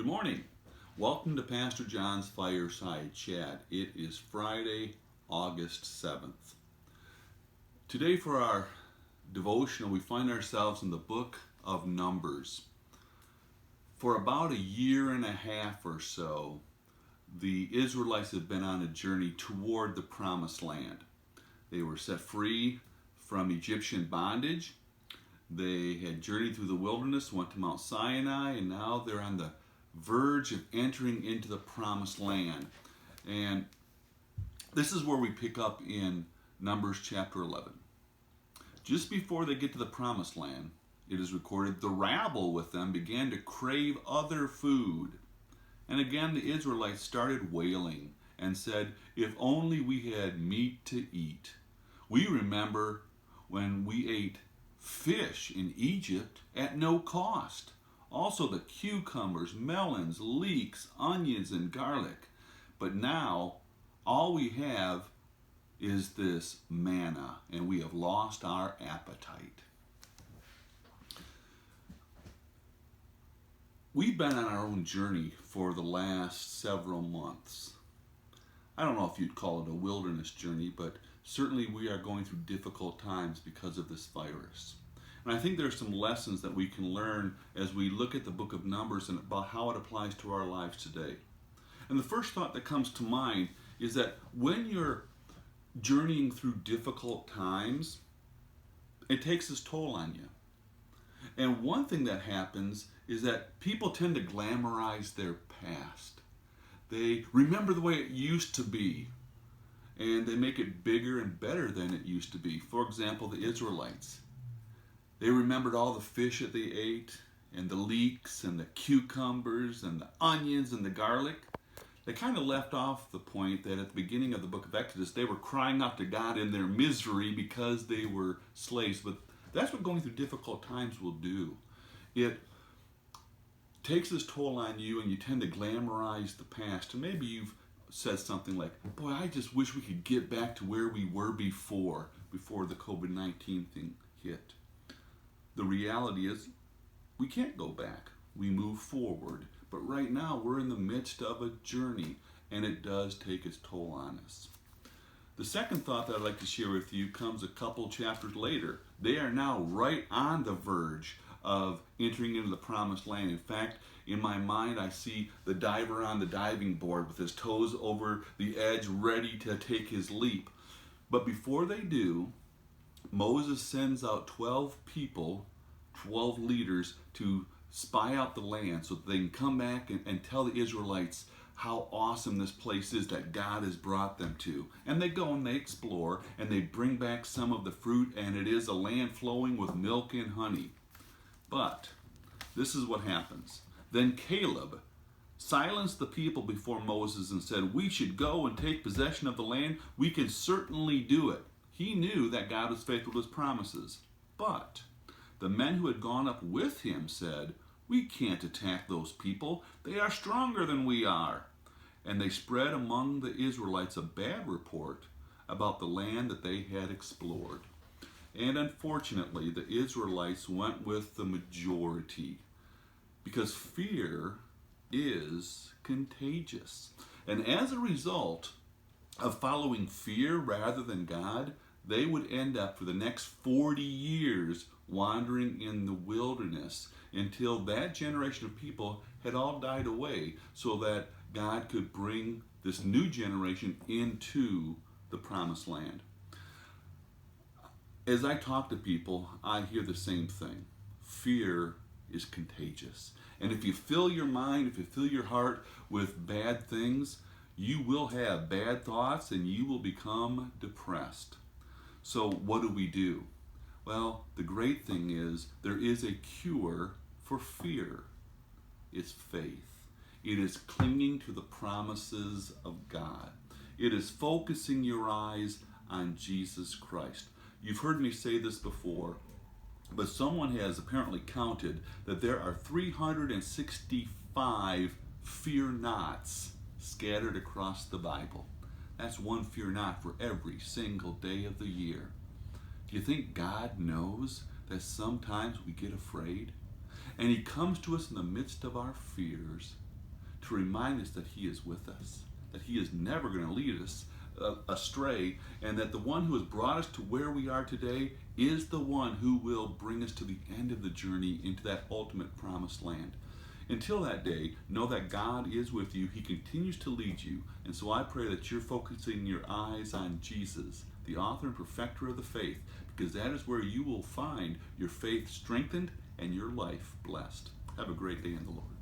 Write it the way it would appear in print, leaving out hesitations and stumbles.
Good morning. Welcome to Pastor John's Fireside Chat. It is Friday, August 7th. Today for our devotional, we find ourselves in the book of Numbers. For about a year and a half or so, the Israelites had been on a journey toward the Promised Land. They were set free from Egyptian bondage. They had journeyed through the wilderness, went to Mount Sinai, and now they're on the verge of entering into the Promised Land. And this is where we pick up in Numbers chapter 11. Just before they get to the Promised Land, it is recorded, the rabble with them began to crave other food. And again the Israelites started wailing and said, "If only we had meat to eat. We remember when we ate fish in Egypt at no cost. Also the cucumbers, melons, leeks, onions, and garlic. But now all we have is this manna, and we have lost our appetite." We've been on our own journey for the last several months. I don't know if you'd call it a wilderness journey, but certainly we are going through difficult times because of this virus. And I think there are some lessons that we can learn as we look at the book of Numbers and about how it applies to our lives today. And the first thought that comes to mind is that when you're journeying through difficult times, it takes its toll on you. And one thing that happens is that people tend to glamorize their past. They remember the way it used to be, and they make it bigger and better than it used to be. For example, the Israelites. They remembered all the fish that they ate, and the leeks, and the cucumbers, and the onions, and the garlic. They kind of left off the point that at the beginning of the book of Exodus, they were crying out to God in their misery because they were slaves. But that's what going through difficult times will do. It takes its toll on you, and you tend to glamorize the past. And maybe you've said something like, "Boy, I just wish we could get back to where we were before the COVID-19 thing hit." The reality is, we can't go back. We move forward. But right now, we're in the midst of a journey, and it does take its toll on us. The second thought that I'd like to share with you comes a couple chapters later. They are now right on the verge of entering into the Promised Land. In fact, in my mind, I see the diver on the diving board with his toes over the edge, ready to take his leap. But before they do, Moses sends out 12 people, 12 leaders, to spy out the land so that they can come back and tell the Israelites how awesome this place is that God has brought them to. And they go and they explore, and they bring back some of the fruit, and it is a land flowing with milk and honey. But this is what happens. Then Caleb silenced the people before Moses and said, "We should go and take possession of the land. We can certainly do it." He knew that God was faithful to his promises. But the men who had gone up with him said, "We can't attack those people. They are stronger than we are." And they spread among the Israelites a bad report about the land that they had explored. And unfortunately, the Israelites went with the majority, because fear is contagious. And as a result of following fear rather than God, they would end up for the next 40 years wandering in the wilderness until that generation of people had all died away, so that God could bring this new generation into the Promised Land. As I talk to people, I hear the same thing. Fear is contagious. And if you fill your mind, if you fill your heart with bad things, you will have bad thoughts and you will become depressed. So what do? Well, the great thing is there is a cure for fear. It's faith. It is clinging to the promises of God. It is focusing your eyes on Jesus Christ. You've heard me say this before, but someone has apparently counted that there are 365 fear nots scattered across the Bible. That's one fear not for every single day of the year. Do you think God knows that sometimes we get afraid? And he comes to us in the midst of our fears to remind us that He is with us, that He is never going to lead us astray, and that the one who has brought us to where we are today is the one who will bring us to the end of the journey into that ultimate promised land. Until that day, know that God is with you. He continues to lead you. And so I pray that you're focusing your eyes on Jesus, the author and perfecter of the faith, because that is where you will find your faith strengthened and your life blessed. Have a great day in the Lord.